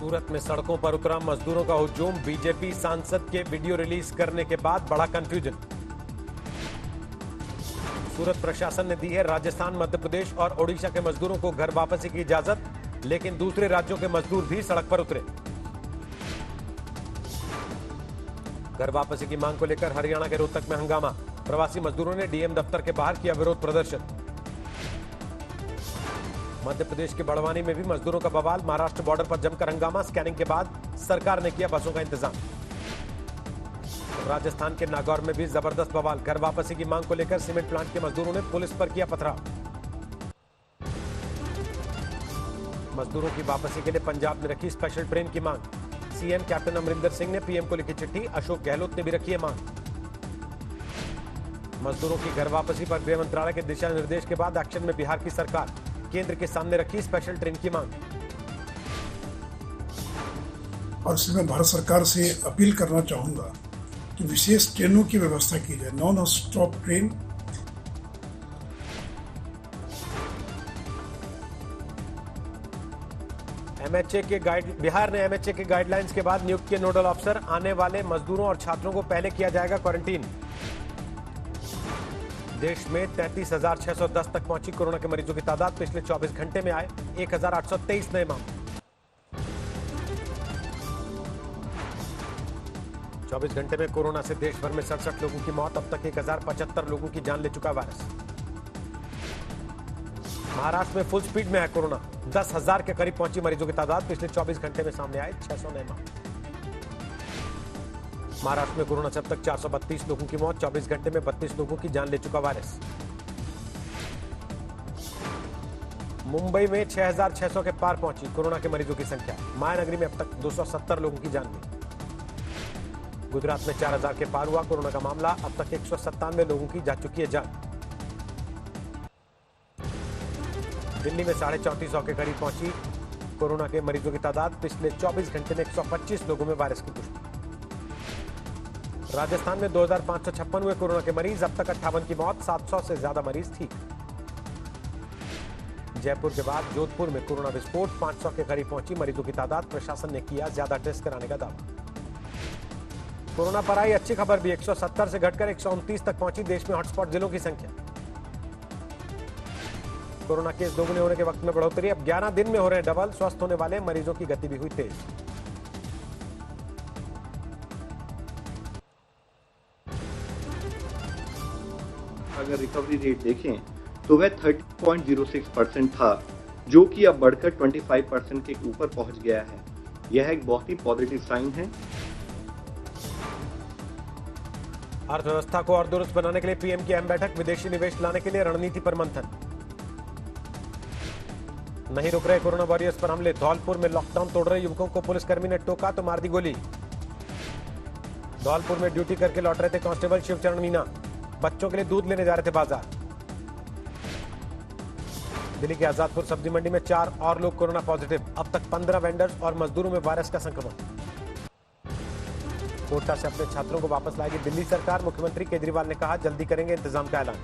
सूरत में सड़कों पर उतरा मजदूरों का हुजूम। बीजेपी सांसद के वीडियो रिलीज करने के बाद बढ़ा कंफ्यूजन। सूरत प्रशासन ने दी है राजस्थान, मध्य प्रदेश और ओडिशा के मजदूरों को घर वापसी की इजाजत, लेकिन दूसरे राज्यों के मजदूर भी सड़क पर उतरे। घर वापसी की मांग को लेकर हरियाणा के रोहतक में हंगामा। प्रवासी मजदूरों ने डीएम दफ्तर के बाहर किया विरोध प्रदर्शन। मध्य प्रदेश के बड़वानी में भी मजदूरों का बवाल। महाराष्ट्र बॉर्डर पर जमकर हंगामा। स्कैनिंग के बाद सरकार ने किया बसों का इंतजाम। राजस्थान के नागौर में भी जबरदस्त बवाल। घर वापसी की मांग को लेकर सीमेंट प्लांट के मजदूरों ने पुलिस पर किया पथराव। मजदूरों की वापसी के लिए पंजाब ने रखी स्पेशल ट्रेन की मांग। सीएम कैप्टन अमरिंदर सिंह ने पीएम को लिखी चिट्ठी। अशोक गहलोत ने भी रखी है मांग। मजदूरों की घर वापसी पर गृह मंत्रालय के दिशा निर्देश के बाद एक्शन में बिहार की सरकार। केंद्र के सामने रखी स्पेशल ट्रेन की मांग। और इसलिए मैं भारत सरकार से अपील करना चाहूंगा कि विशेष ट्रेनों की व्यवस्था की जाए, नॉन स्टॉप ट्रेन। बिहार ने एमएचए के गाइडलाइंस के बाद नियुक्त किए नोडल अफसर। आने वाले मजदूरों और छात्रों को पहले किया जाएगा क्वारंटीन। देश में 33,610 तक पहुंची कोरोना के मरीजों की तादाद। पिछले 24 घंटे में आए 1,823 नए मामले। 24 घंटे में कोरोना से देश भर में 67 लोगों की मौत। अब तक 1,075 लोगों की जान ले चुका वायरस। महाराष्ट्र में फुल स्पीड में है कोरोना। 10,000 के करीब पहुंची मरीजों की तादाद। पिछले 24 घंटे में सामने आए 600 नए मामले। महाराष्ट्र में कोरोना से अब तक 432 लोगों की मौत। 24 घंटे में 32 लोगों की जान ले चुका वायरस। मुंबई में 6,600 के पार पहुंची कोरोना के मरीजों की संख्या। मायानगरी में अब तक 270 लोगों की जान गई। गुजरात में 4,000 के पार हुआ कोरोना का मामला। अब तक 197 लोगों की जा चुकी है जान। दिल्ली में 350 के करीब पहुंची कोरोना के मरीजों की तादाद। पिछले 24 घंटे में 125 लोगों में वायरस की पुष्टि। राजस्थान में 2,556 हुए कोरोना के मरीज। अब तक 58 की मौत। 700 से ज्यादा मरीज ठीक। जयपुर के बाद जोधपुर में कोरोना विस्फोट। 500 के करीब पहुंची मरीजों की तादाद। प्रशासन ने किया ज्यादा टेस्ट कराने का दावा। कोरोना पर आई अच्छी खबर भी। 170 से घटकर 129 तक पहुंची देश में हॉटस्पॉट जिलों की संख्या। कोरोना केस दोगुने होने के वक्त में बढ़ोतरी। अब 11 दिन में हो रहे हैं डबल। स्वस्थ होने वाले मरीजों की गति भी हुई तेज। अगर रिकवरी रेट देखें तो वह 30.06% था, जो कि अब बढ़कर 25% के ऊपर पहुंच गया है। यह एक बहुत ही पॉजिटिव साइन है। अर्थव्यवस्था को और दुरुस्त बनाने के लिए पीएम की अहम बैठक। विदेशी निवेश लाने के लिए रणनीति पर मंथन। नहीं रुक रहे कोरोना वॉरियर्स पर हमले। धौलपुर में लॉकडाउन तोड़ रहे युवकों को पुलिसकर्मी ने टोका तो मार दी गोली। धौलपुर में ड्यूटी करके लौट रहे थे कांस्टेबल शिवचरण मीना। बच्चों के लिए दूध लेने जा रहे थे बाजार। दिल्ली के आजादपुर सब्जी मंडी में 4 और लोग कोरोना पॉजिटिव। अब तक 15 वेंडर्स और मजदूरों में वायरस का संक्रमण। कोटा से अपने छात्रों को वापस लाएगी दिल्ली सरकार। मुख्यमंत्री केजरीवाल ने कहा जल्दी करेंगे इंतजाम का ऐलान।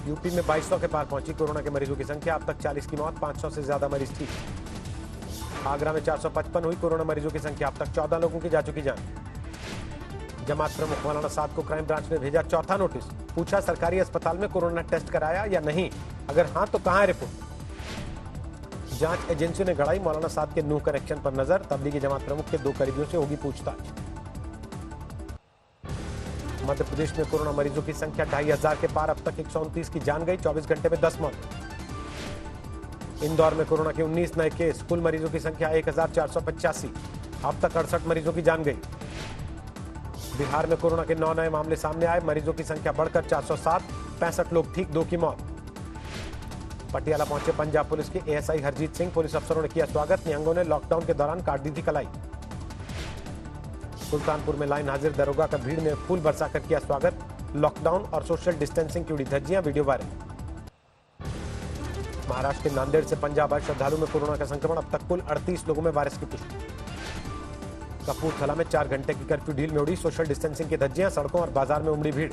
यूपी में 2200 के पार पहुंची कोरोना के मरीजों की संख्या। अब तक 40 की मौत। 500 से ज्यादा मरीज ठीक। आगरा में 455 हुई कोरोना मरीजों की संख्या। अब तक 14 लोगों की जा चुकी जान। जमात प्रमुख मौलाना साद को क्राइम ब्रांच ने भेजा चौथा नोटिस। पूछा सरकारी अस्पताल में कोरोना टेस्ट कराया या नहीं, अगर हां तो कहां है रिपोर्ट। जांच एजेंसियों ने गढ़ाई मौलाना साद के न्यू कनेक्शन पर नजर। तबलीगी जमात प्रमुख के 2 करीबियों से होगी पूछताछ। मध्य प्रदेश में कोरोना मरीजों की संख्या 2,500 के पार। अब तक 129 की जान गई। 24 घंटे में 10 मौत। इंदौर में कोरोना के 19 नए केस। कुल मरीजों की संख्या 1,485। अब तक 68 मरीजों की जान गई। बिहार में कोरोना के 9 नए मामले सामने आए। मरीजों की संख्या बढ़कर 407। 65 लोग ठीक, 2 की मौत। पटियाला पहुंचे पंजाब पुलिस के एएसआई हरजीत सिंह। पुलिस अफसरों ने किया स्वागत। निहंगों ने लॉकडाउन के दौरान काट दी थी कलाई। सुल्तानपुर में लाइन हाजिर दरोगा का भीड़ ने फूल बरसाकर किया स्वागत। लॉकडाउन और सोशल डिस्टेंसिंग की उड़ी धज्जियां। Video viral. महाराष्ट्र के नांदेड़ से पंजाब आए श्रद्धालु में कोरोना का संक्रमण। अब तक कुल 38 लोगों में वायरस की पुष्टि। कपूरथला में 4 घंटे की कर्फ्यू ढील में उड़ी सोशल डिस्टेंसिंग की धज्जियां। सड़कों और बाजार में उमड़ी भीड़।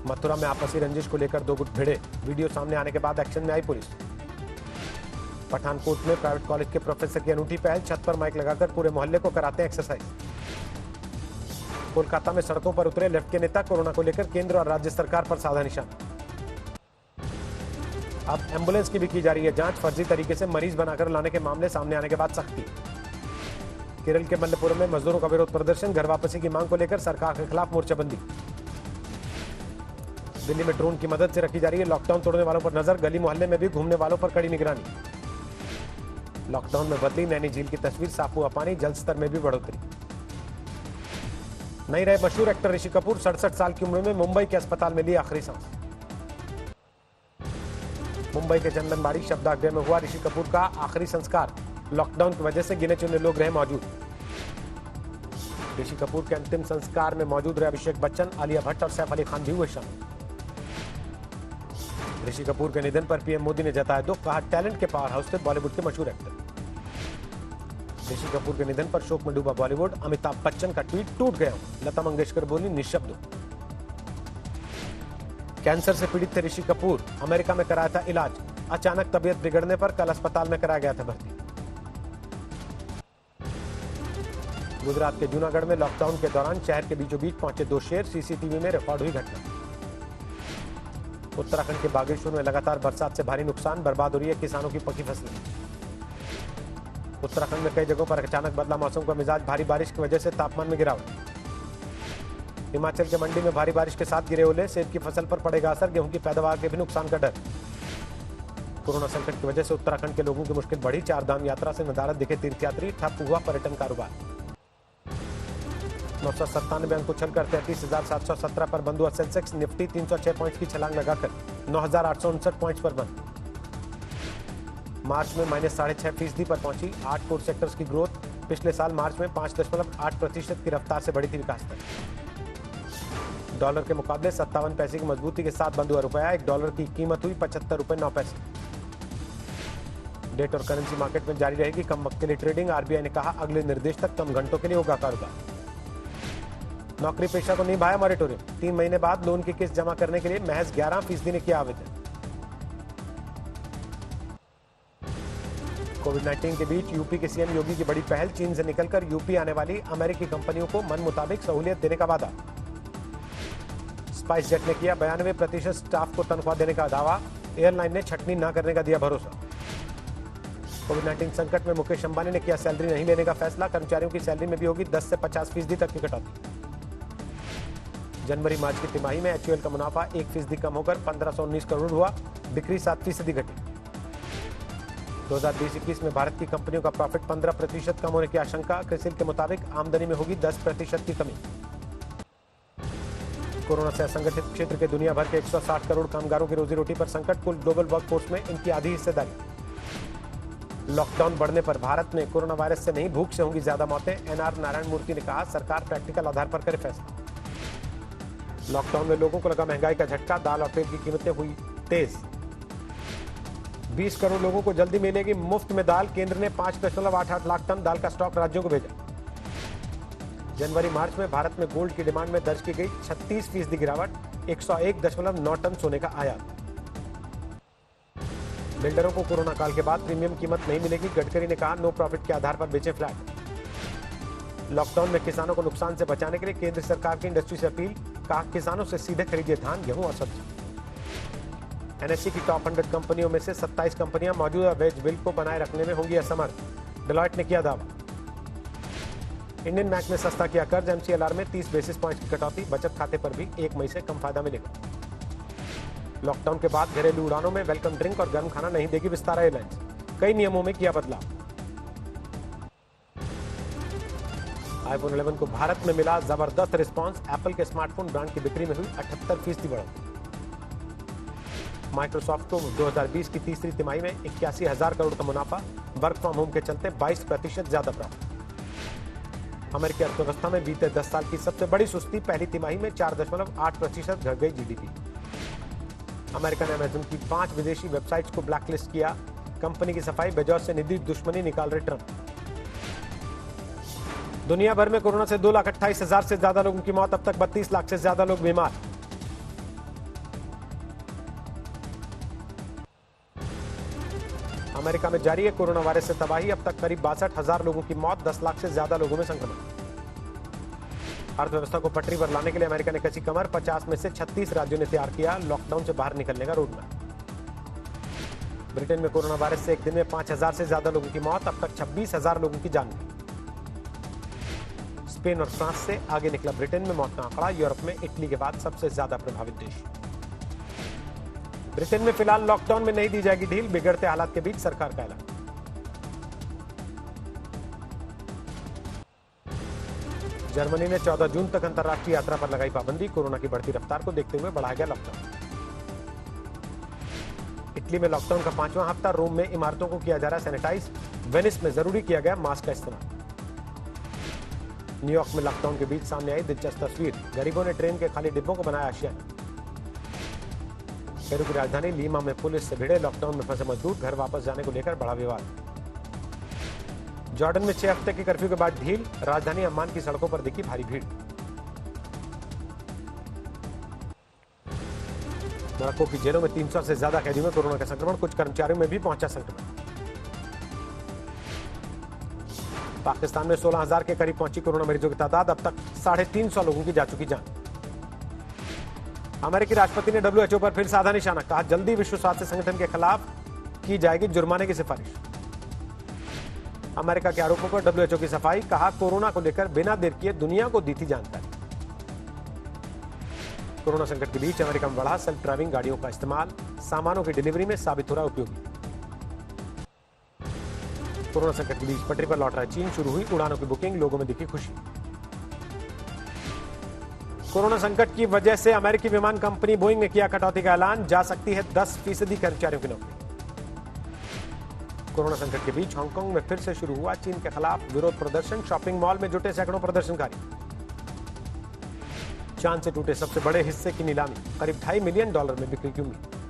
मथुरा में आपसी रंजिश को लेकर 2 गुट भिड़े। वीडियो सामने आने के बाद एक्शन में आई पुलिस। पठानकोट में प्राइवेट कॉलेज के प्रोफेसर की अनूठी पहल, छत पर माइक लगाकर पूरे मोहल्ले को कराते हैं एक्सरसाइज। कोलकाता में सड़कों पर उतरे लेफ्ट के नेता, कोरोना को लेकर केंद्र और राज्य सरकार पर साधा निशाना। अब एम्बुलेंस की भी की जा रही है जांच, फर्जी तरीके से मरीज बनाकर लाने के मामले सामने आने के बाद सख्ती। केरल के मल्लपुरम में मजदूरों का विरोध प्रदर्शन, घर वापसी की मांग को लेकर सरकार के खिलाफ मोर्चाबंदी। दिल्ली में ड्रोन की मदद से रखी जा रही है लॉकडाउन तोड़ने वालों पर नजर, गली मोहल्ले में भी घूमने वालों पर कड़ी निगरानी। लॉकडाउन में बदली नैनी झील की तस्वीर, साफ हुआ पानी, जल स्तर में भी बढ़ोतरी। नहीं रहे मशहूर एक्टर ऋषि कपूर, 67 साल की उम्र में मुंबई के अस्पताल में ली आखिरी सांस। मुंबई के चंदनबाड़ी शब्दागृह में हुआ ऋषि कपूर का आखिरी संस्कार, लॉकडाउन की वजह से गिने चुने लोग रहे मौजूद। ऋषि कपूर के अंतिम संस्कार में मौजूद रहे अभिषेक बच्चन, आलिया भट्ट और सैफ अली खान भी हुए शामिल। ऋषि कपूर के निधन पर पीएम मोदी ने जताया दुख, कहा टैलेंट के पावर हाउस थे बॉलीवुड के मशहूर एक्टर। ऋषि कपूर के निधन पर शोक में डूबा बॉलीवुड, अमिताभ बच्चन का ट्वीट, टूट गया हूं, लता मंगेशकर बोली निःशब्द। कैंसर से पीड़ित थे ऋषि कपूर, अमेरिका में कराया था इलाज, अचानक तबीयत बिगड़ने पर कल अस्पताल में कराया गया था भर्ती। गुजरात के जूनागढ़ में लॉकडाउन के दौरान शहर के बीचों बीच पहुंचे 2 शेर, सीसीटीवी में रिकॉर्ड हुई घटना। उत्तराखंड के बागेश्वर में लगातार बरसात से भारी नुकसान, बर्बाद हो रही है किसानों की पकी फसलें। उत्तराखंड में कई जगहों पर अचानक बदला मौसम का मिजाज, भारी बारिश की वजह से तापमान में गिरावट। हिमाचल के मंडी में भारी बारिश के साथ गिरे ओले, सेब की फसल पर पड़ेगा असर, गेहूं की पैदावार के भी नुकसान का डर। कोरोना संकट की वजह से उत्तराखंड के लोगों की मुश्किल बढ़ी, 4 धाम यात्रा से नदारद दिखे तीर्थयात्री, ठप हुआ पर्यटन कारोबार। 997 अंक उछलकर 33,717 पर बंद हुआ सेंसेक्स, निफ्टी 306 पॉइंट्स की छलांग लगाकर 9,859 पॉइंट्स पर बंद। मार्च में -6.5% पर पहुंची। 8 कोर सेक्टर्स की ग्रोथ पिछले साल मार्च में 5.8% की रफ्तार से बढ़ी थी विकास दर। डॉलर के मुकाबले 57 पैसे की मजबूती के साथ बंद हुआ रुपया, 1 डॉलर की कीमत हुई 75 रुपए 9 पैसे। डेट और करेंसी मार्केट में जारी रहेगी कम वक्त के लिए ट्रेडिंग, आरबीआई ने कहा अगले निर्देश तक कम घंटों के लिए होगा कारोबार। नौकरी पेशा को नहीं भाया मॉरिटोरियम, 3 महीने बाद लोन की किस्त जमा करने के लिए महज 11% ने किया आवेदन। कोविड-19 के बीच यूपी के सीएम योगी की बड़ी पहल, चीन से निकलकर यूपी आने वाली अमेरिकी कंपनियों को मन मुताबिक सहूलियत देने का वादा। स्पाइस जेट ने किया 92% स्टाफ को तनख्वाह देने का दावा, एयरलाइन ने छटनी न करने का दिया भरोसा। कोविड-19 संकट में मुकेश अंबानी ने किया सैलरी नहीं लेने का फैसला, कर्मचारियों की सैलरी में भी होगी 10 से 50% तक की कटौती। जनवरी मार्च की तिमाही में एचयूएल का मुनाफा 1% कम होकर 1519 करोड़ हुआ, बिक्री 7% घटी। 2020-21 में भारत की कंपनियों का प्रॉफिट 15% कम होने की आशंका, क्रिसिल के मुताबिक आमदनी में होगी 10% की कमी। कोरोना से असंगठित क्षेत्र के दुनिया भर के 160 करोड़ कामगारों की रोजी रोटी पर संकट, कुल ग्लोबल वर्कफोर्स में इनकी आधी हिस्सेदारी। लॉकडाउन बढ़ने पर भारत में कोरोना वायरस से नहीं भूख से होंगी ज्यादा मौतें, एनआर नारायण मूर्ति ने कहा सरकार प्रैक्टिकल आधार पर करे फैसला। लॉकडाउन में लोगों को लगा महंगाई का झटका, दाल और तेल की कीमतें हुई तेज। 20 करोड़ लोगों को जल्दी मिलेगी मुफ्त में दाल, केंद्र ने 5.88 लाख टन दाल का स्टॉक राज्यों को भेजा। जनवरी मार्च में भारत में गोल्ड की डिमांड में दर्ज की गई 36% गिरावट, 101.9 टन सोने का आयात। बिल्डरों को कोरोना काल के बाद प्रीमियम कीमत नहीं मिलेगी, गडकरी ने कहा नो प्रॉफिट के आधार पर बेचे फ्लैट। लॉकडाउन में किसानों को नुकसान से बचाने के लिए केंद्र सरकार की इंडस्ट्री से अपील, कहा किसानों से सीधे खरीदिए धान, गेहूं और सब्जी। एनएससी की टॉप 100 कंपनियों में से 27 कंपनियां मौजूदा वेज बिल को बनाए रखने में होंगी असमर्थ, डेलॉयट ने किया दावा। इंडियन बैंक ने सस्ता किया कर्ज, एमसीएलआर में 30 बेसिस पॉइंट की कटौती, बचत खाते पर भी 1 मई से कम फायदा मिलेगा। लॉकडाउन के बाद घरेलू उड़ानों में वेलकम ड्रिंक और गर्म खाना नहीं देगी विस्तारा एयरलाइंस, कई नियमों में किया बदलाव। आईफोन 11 को भारत में मिला जबरदस्त रिस्पांस, एप्पल के स्मार्टफोन ब्रांड की बिक्री में हुई 78% बढ़ोतरी। माइक्रोसॉफ्ट को 2020 की तीसरी तिमाही में 81,000 करोड़ का मुनाफा, वर्क फ्रॉम होम के चलते 22% ज्यादा प्राप्त। अमेरिकी अर्थव्यवस्था में बीते 10 साल की सबसे बड़ी सुस्ती, पहली तिमाही में 4.8% घट गई जीडीपी। अमेरिका ने अमेजन की 5 विदेशी वेबसाइट्स को ब्लैकलिस्ट किया, कंपनी की सफाई, बेजोस से निधि दुश्मनी निकाल रहे ट्रंप। दुनिया भर में कोरोना से 2,28,000 से ज्यादा लोगों की मौत, अब तक 32 लाख से ज्यादा लोग बीमार। अमेरिका में जारी है कोरोना वायरस से तबाही, अब तक करीब 62,000 लोगों की मौत, 10 लाख से ज्यादा लोगों में संक्रमण। अर्थव्यवस्था को पटरी पर लाने के लिए अमेरिका ने कसी कमर, 50 में से 36 राज्यों ने तैयार किया लॉकडाउन से बाहर निकलने का रोडमैप। ब्रिटेन में कोरोना वायरस से एक दिन में 5,000 से ज्यादा लोगों की मौत, अब तक 26,000 लोगों की जान गई। स्पेन और फ्रांस से आगे निकला ब्रिटेन में मौत का आंकड़ा, यूरोप में इटली के बाद सबसे ज्यादा प्रभावित देश। ब्रिटेन में फिलहाल लॉकडाउन में नहीं दी जाएगी ढील, बिगड़ते हालात के बीच सरकार का ऐलान। जर्मनी ने 14 जून तक अंतर्राष्ट्रीय यात्रा पर लगाई पाबंदी, कोरोना की बढ़ती रफ्तार को देखते हुए बढ़ाया गया लॉकडाउन। इटली में लॉकडाउन का 5वां हफ्ता, रोम में इमारतों को किया जा रहा सैनिटाइज, वेनिस में जरूरी किया गया मास्क का इस्तेमाल। न्यूयॉर्क में लॉकडाउन के बीच सामने आई दिलचस्प तस्वीर, गरीबों ने ट्रेन के खाली डिब्बों को बनाया आशियाना। पेरू की राजधानी लीमा में पुलिस से भिड़े लॉकडाउन में फंसे मजदूर, घर वापस जाने को लेकर बड़ा विवाद। जॉर्डन में 6 हफ्ते के कर्फ्यू के बाद ढील, राजधानी अम्मान की सड़कों पर दिखी भारी भीड़। मोरक्को की जेलों में 300 से ज्यादा कैदियों में कोरोना का संक्रमण, कुछ कर्मचारियों में भी पहुंचा संक्रमण। पाकिस्तान में 16,000 के करीब पहुंची कोरोना मरीजों की तादाद, अब तक 350 लोगों की जा चुकी जान। अमेरिकी राष्ट्रपति ने डब्ल्यूएचओ पर फिर साधा निशाना, कहा जल्दी विश्व स्वास्थ्य संगठन के खिलाफ की जाएगी जुर्माने की सिफारिश। अमेरिका के आरोपों पर डब्ल्यूएचओ की सफाई, कहा कोरोना को लेकर बिना देर किए दुनिया को दी थी जानकारी। कोरोना संकट के बीच अमेरिका में बढ़ा सेल्फ ड्राइविंग गाड़ियों का इस्तेमाल, सामानों की डिलीवरी में साबित हो रहा उपयोगी। कोरोना संकट के बीच पटरी पर लौट रहा चीन, शुरू हुई उड़ानों की बुकिंग, लोगों में दिखी खुशी। कोरोना संकट की वजह से अमेरिकी विमान कंपनी बोइंग ने किया कटौती का ऐलान, जा सकती है 10% कर्मचारियों की नौकरी। कोरोना संकट के बीच हांगकांग में फिर से शुरू हुआ चीन के खिलाफ विरोध प्रदर्शन, शॉपिंग मॉल में जुटे सैकड़ों प्रदर्शनकारी। चांद से टूटे सबसे बड़े हिस्से की नीलामी, करीब $2.5 मिलियन में बिक्री की उम्मीद।